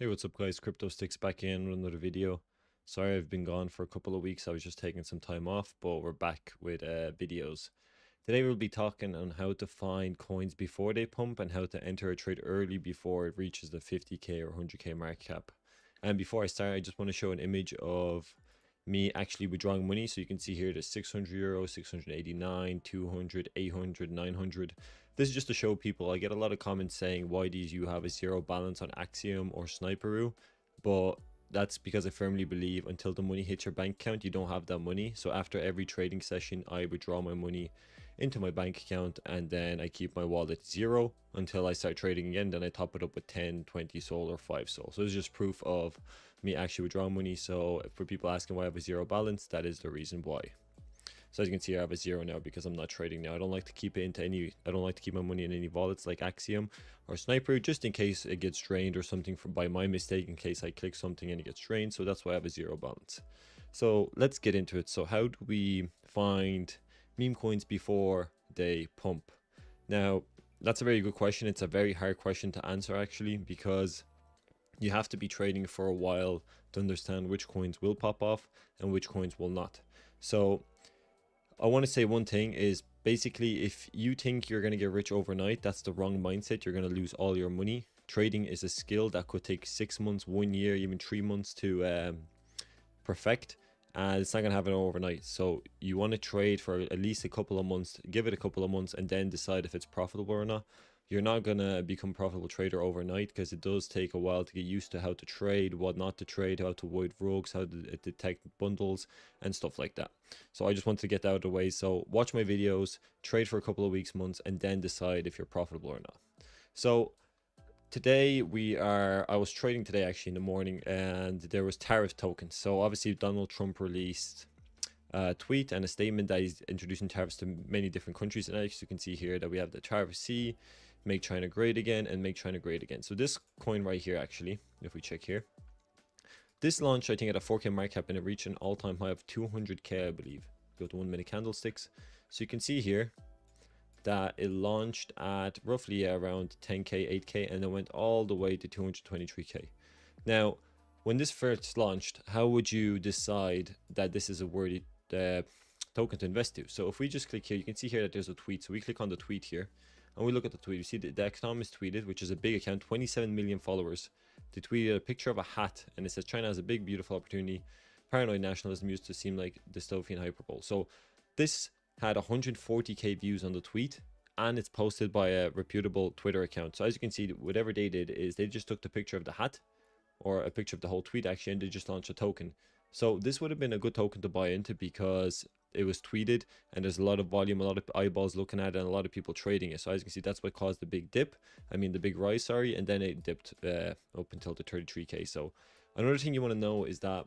Hey, what's up guys? Crypto Sticks back in with another video. Sorry I've been gone for a couple of weeks. I was just taking some time off, but we're back with videos. Today we'll be talking on how to find coins before they pump and how to enter a trade early before it reaches the 50k or 100k market cap. And before I start, I just want to show an image of me actually withdrawing money. So you can see here the 600 euro, 689, 200, 800, 900. This is just to show people. I get a lot of comments saying, why do you have a zero balance on Axiom or Sniperoo? But that's because I firmly believe until the money hits your bank account, you don't have that money. So after every trading session, I withdraw my money into my bank account and then I keep my wallet zero until I start trading again. Then I top it up with 10, 20 SOL or 5 SOL. So it's just proof of me actually withdrawing money. So for people asking why I have a zero balance, that is the reason why. So as you can see, I have a zero now because I'm not trading now. I don't like to keep it into any, I don't like to keep my money in any wallets like Axiom or Sniper, just in case it gets drained or something by my mistake, in case I click something and it gets drained. So that's why I have a zero balance. So let's get into it. So how do we find meme coins before they pump? Now, that's a very good question. It's a very hard question to answer actually, because you have to be trading for a while to understand which coins will pop off and which coins will not. So I want to say one thing is basically, if you think you're going to get rich overnight, that's the wrong mindset. You're going to lose all your money. Trading is a skill that could take 6 months, 1 year, even 3 months to perfect, and it's not going to happen overnight. So you want to trade for at least a couple of months, give it a couple of months, and then decide if it's profitable or not. You're not going to become a profitable trader overnight, because it does take a while to get used to how to trade, what not to trade, how to avoid rogues, how to detect bundles and stuff like that. So I just wanted to get that out of the way. So watch my videos, trade for a couple of weeks, months, and then decide if you're profitable or not. So today I was trading today actually in the morning, and there was tariff tokens. So obviously Donald Trump released a tweet and a statement that he's introducing tariffs to many different countries. And as you can see here that we have the tariff C, make China great again, and make China great again. So this coin right here, actually, if we check here, this launched I think at a 4k market cap, and it reached an all-time high of 200k, I believe. Go to 1 minute candlesticks. So you can see here that it launched at roughly around 10k, 8k, and it went all the way to 223k. Now, when this first launched, how would you decide that this is a worthy token to invest to? So if we just click here, you can see here that there's a tweet. So we click on the tweet here and we look at the tweet. You see the economist tweeted, which is a big account, 27 million followers. They tweeted a picture of a hat and it says, China has a big, beautiful opportunity. Paranoid nationalism used to seem like dystopian hyperbole. So this had 140k views on the tweet, and it's posted by a reputable Twitter account. So as you can see, whatever they did is they just took the picture of the hat, or a picture of the whole tweet actually, and they just launched a token. So this would have been a good token to buy into, because it was tweeted and there's a lot of volume, a lot of eyeballs looking at it, and a lot of people trading it. So as you can see, that's what caused the big dip, the big rise, sorry, and then it dipped up until the 33k. So another thing you want to know is that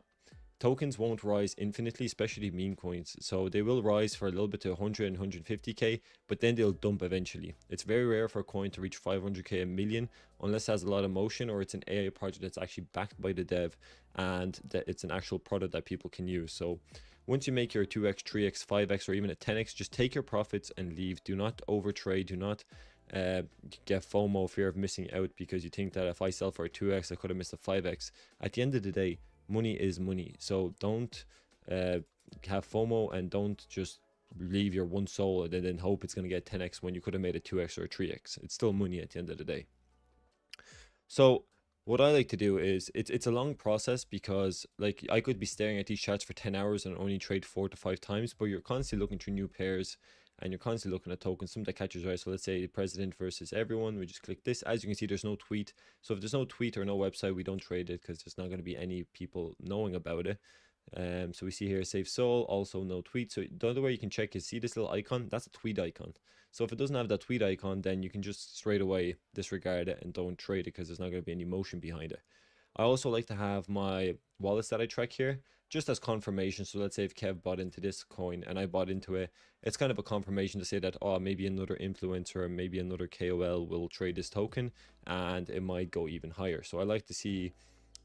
tokens won't rise infinitely, especially meme coins. So they will rise for a little bit to 100 and 150k, but then they'll dump eventually. It's very rare for a coin to reach 500k, a million, unless it has a lot of motion or it's an AI project that's actually backed by the dev and that it's an actual product that people can use. So once you make your 2x, 3x, 5x, or even a 10x, just take your profits and leave. Do not overtrade. Do not get FOMO, fear of missing out, because you think that if I sell for a 2x, I could have missed a 5x. At the end of the day, money is money. So don't have FOMO, and don't just leave your 1 SOL and then hope it's going to get 10x when you could have made a 2x or a 3x. It's still money at the end of the day. So what I like to do is, it's a long process, because like I could be staring at these charts for 10 hours and only trade 4 to 5 times, but you're constantly looking through new pairs and you're constantly looking at tokens, something that catches your eye. So let's say the president versus everyone, we just click this. As you can see, there's no tweet. So if there's no tweet or no website, we don't trade it, because there's not going to be any people knowing about it. So we see here save soul, also no tweet. So the other way you can check is, see this little icon, that's a tweet icon. So if it doesn't have that tweet icon, then you can just straight away disregard it and don't trade it, because there's not going to be any motion behind it. I also like to have my wallets that I track here just as confirmation. So let's say if Kev bought into this coin and I bought into it, it's kind of a confirmation to say that, oh, maybe another influencer or maybe another KOL will trade this token and it might go even higher. So I like to see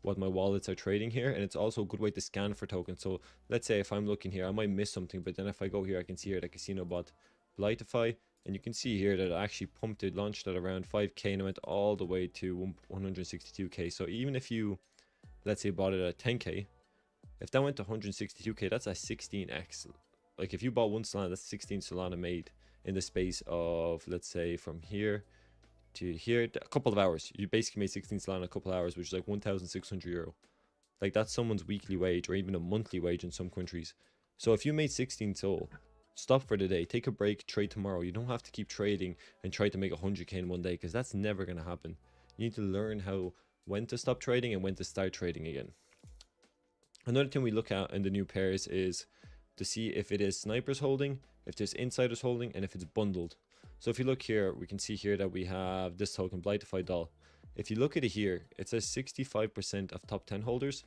what my wallets are trading here, and it's also a good way to scan for tokens. So let's say if I'm looking here, I might miss something, but then if I go here, I can see here that Casino Bot, Blightify, And you can see here that it actually pumped. It launched at around 5k and it went all the way to 162k. So even if you, let's say, bought it at 10k, if that went to 162k, that's a 16x. Like if you bought one Solana, that's 16 Solana made in the space of, let's say, from here to here, a couple of hours. You basically made 16 Solana in a couple of hours, which is like 1,600 euro. Like that's someone's weekly wage or even a monthly wage in some countries. So if you made 16 Sol, stop for the day, take a break, trade tomorrow. You don't have to keep trading and try to make 100k in one day, because that's never going to happen. You need to learn how, when to stop trading and when to start trading again. Another thing we look at in the new pairs is to see if it is snipers holding, if there's insiders holding, and if it's bundled. So if you look here, we can see here that we have this token, Blightified Doll. If you look at it here, it says 65% of top 10 holders,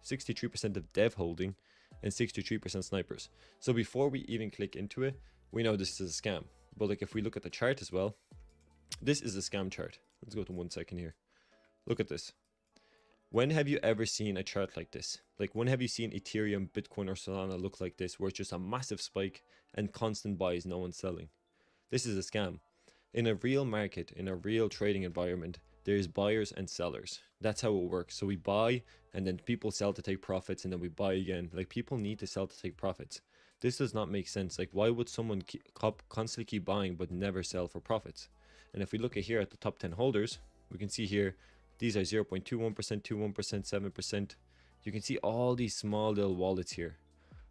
63% of dev holding, and 63% snipers. So before we even click into it, we know this is a scam. But like if we look at the chart as well, this is a scam chart. Let's go to 1 second here. Look at this. When have you ever seen a chart like this? Like when have you seen Ethereum, Bitcoin, or Solana look like this, where it's just a massive spike and constant buys, no one's selling? This is a scam. In a real market, in a real trading environment, there's buyers and sellers. That's how it works. So we buy and then people sell to take profits, and then we buy again. Like people need to sell to take profits. This does not make sense. Like why would someone constantly keep buying but never sell for profits? And if we look at here at the top 10 holders, we can see here, these are 0.21%, 21%, 7%. You can see all these small little wallets here.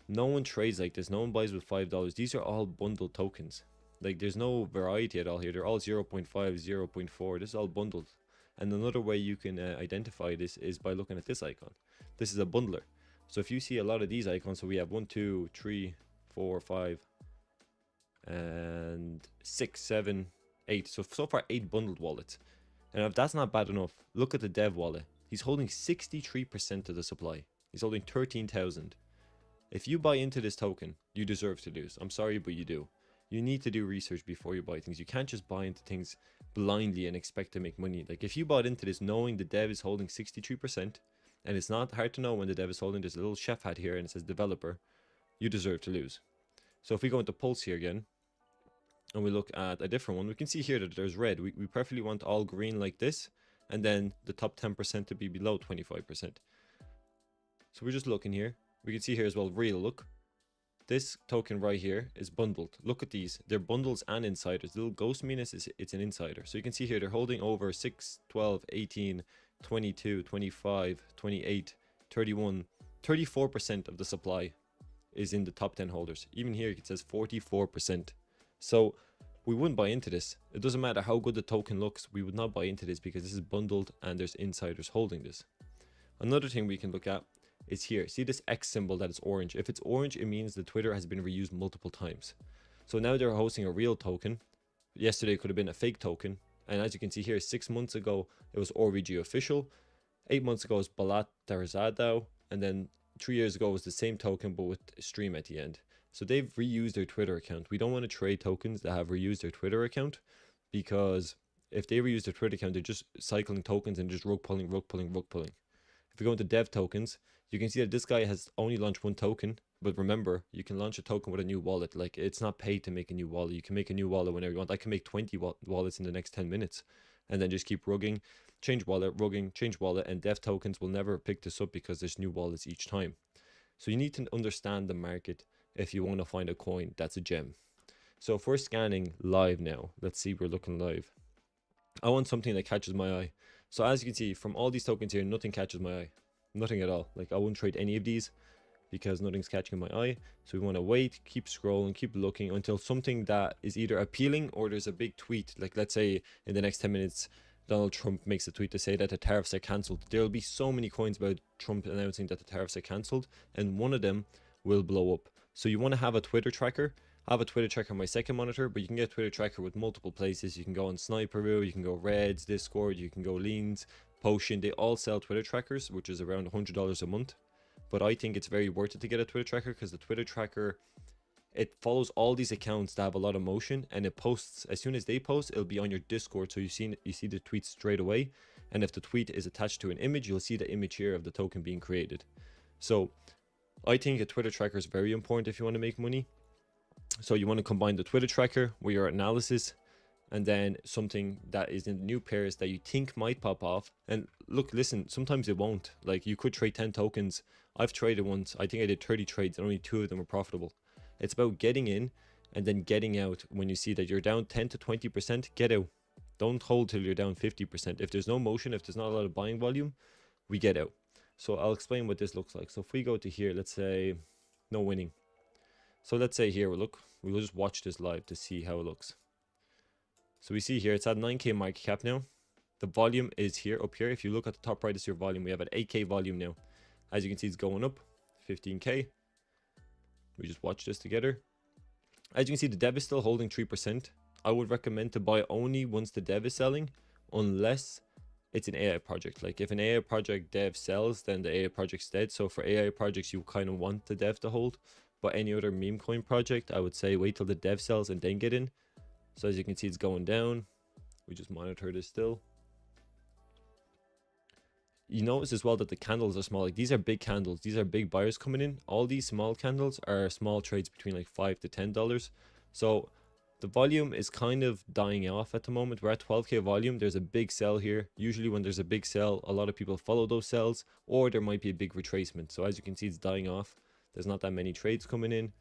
No one trades like this. No one buys with $5. These are all bundled tokens. Like there's no variety at all here. They're all 0.5, 0.4. This is all bundled. And another way you can identify this is by looking at this icon. This is a bundler. So if you see a lot of these icons, so we have 1, 2, 3, 4, 5, and 6, 7, 8. So far 8 bundled wallets. And if that's not bad enough, look at the dev wallet. He's holding 63% of the supply. He's holding 13,000. If you buy into this token, you deserve to lose. I'm sorry, but you do. You need to do research before you buy things. You can't just buy into things blindly and expect to make money. Like if you bought into this knowing the dev is holding 63%, and it's not hard to know when the dev is holding, there's a little chef hat here and it says developer, you deserve to lose. So if we go into Pulse here again, and we look at a different one, we can see here that there's red. We preferably want all green like this, and then the top 10% to be below 25%. So we're just looking here. We can see here as well, real, look. This token right here is bundled. Look at these. They're bundles and insiders. The little ghost meanness is it's an insider. So you can see here they're holding over 6, 12, 18, 22, 25, 28, 31, 34% of the supply is in the top 10 holders. Even here it says 44%. So we wouldn't buy into this. It doesn't matter how good the token looks. We would not buy into this because this is bundled and there's insiders holding this. Another thing we can look at is here. See this X symbol that is orange. If it's orange, it means the Twitter has been reused multiple times. So now they're hosting a real token. Yesterday it could have been a fake token. And as you can see here, 6 months ago, it was ORVG official. 8 months ago, it was Balat Tarzadao. And then 3 years ago, it was the same token, but with a stream at the end. So they've reused their Twitter account. We don't want to trade tokens that have reused their Twitter account, because if they reuse their Twitter account, they're just cycling tokens and just rug pulling, rug pulling, rug pulling. If we go into dev tokens, you can see that this guy has only launched 1 token. But remember, you can launch a token with a new wallet. Like it's not paid to make a new wallet. You can make a new wallet whenever you want. I can make 20 wallets in the next 10 minutes and then just keep rugging, change wallet, rugging, change wallet, and dev tokens will never pick this up because there's new wallets each time. So you need to understand the market if you want to find a coin that's a gem. So if we're scanning live now, let's see, we're looking live. I want something that catches my eye. So as you can see from all these tokens here, nothing catches my eye. Nothing at all. Like I wouldn't trade any of these because nothing's catching my eye. So we want to wait, keep scrolling, keep looking until something that is either appealing or there's a big tweet. Like let's say in the next 10 minutes, Donald Trump makes a tweet to say that the tariffs are cancelled. There will be so many coins about Trump announcing that the tariffs are cancelled, and one of them will blow up. So you want to have a Twitter tracker. I have a Twitter tracker on my second monitor, but you can get a Twitter tracker with multiple places. You can go on Sniperoo, you can go Reds, Discord, you can go Leans, Potion. They all sell Twitter trackers, which is around $100 a month. But I think it's very worth it to get a Twitter tracker because the Twitter tracker, it follows all these accounts that have a lot of motion, and it posts as soon as they post, it'll be on your Discord. So you see the tweets straight away. And if the tweet is attached to an image, you'll see the image here of the token being created. So I think a Twitter tracker is very important if you want to make money. So you want to combine the Twitter tracker with your analysis, and then something that is in new pairs that you think might pop off. And look, listen, sometimes it won't. Like, you could trade 10 tokens. I've traded once, I think I did 30 trades and only 2 of them were profitable. It's about getting in and then getting out. When you see that you're down 10 to 20%, get out. Don't hold till you're down 50%. If there's no motion, if there's not a lot of buying volume, we get out. So I'll explain what this looks like. So if we go to here, let's say no winning. So let's say here, look, we'll just watch this live to see how it looks. So we see here, it's at 9K market cap now. The volume is here, up here. If you look at the top right, it's your volume. We have an 8K volume now. As you can see, it's going up, 15K. We just watch this together. As you can see, the dev is still holding 3%. I would recommend to buy only once the dev is selling, unless it's an AI project. Like, if an AI project dev sells, then the AI project's dead. So for AI projects, you kind of want the dev to hold. But any other meme coin project, I would say wait till the dev sells and then get in. So as you can see, it's going down. We just monitor this still. You notice as well that the candles are small. Like, these are big candles. These are big buyers coming in. All these small candles are small trades between like $5 to $10. So the volume is kind of dying off at the moment. We're at 12K volume. There's a big sell here. Usually when there's a big sell, a lot of people follow those sells, or there might be a big retracement. So as you can see, it's dying off. There's not that many trades coming in.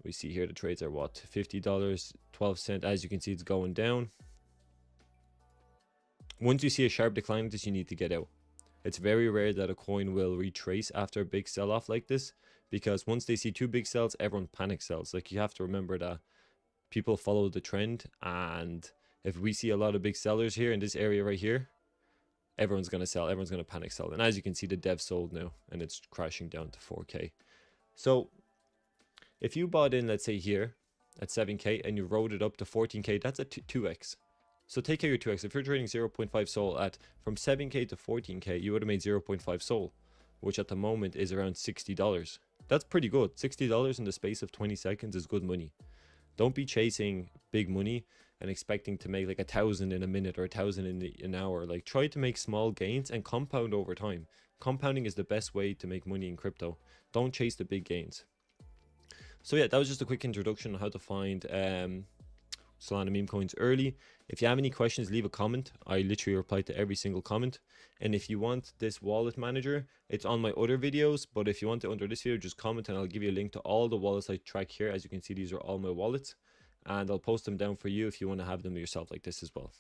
We see here the trades are what, $50, 12 cents. As you can see, it's going down. Once you see a sharp decline like this, you need to get out. It's very rare that a coin will retrace after a big sell-off like this, because once they see 2 big sells, everyone panic sells. Like, you have to remember that people follow the trend, and if we see a lot of big sellers here in this area right here, everyone's going to sell, everyone's going to panic sell. And as you can see, the dev sold now and it's crashing down to 4K. So if you bought in, let's say here at 7K and you rode it up to 14K, that's a 2x. So take out your 2x. If you're trading 0.5 SOL at from 7K to 14K, you would have made 0.5 SOL, which at the moment is around $60. That's pretty good. $60 in the space of 20 seconds is good money. Don't be chasing big money and expecting to make like 1,000 in a minute or 1,000 in an hour. Like, try to make small gains and compound over time. Compounding is the best way to make money in crypto. Don't chase the big gains. So yeah, that was just a quick introduction on how to find Solana meme coins early. If you have any questions, leave a comment. I literally reply to every single comment. And if you want this wallet manager, it's on my other videos. But if you want it under this video, just comment and I'll give you a link to all the wallets I track here. As you can see, these are all my wallets. And I'll post them down for you if you want to have them yourself like this as well.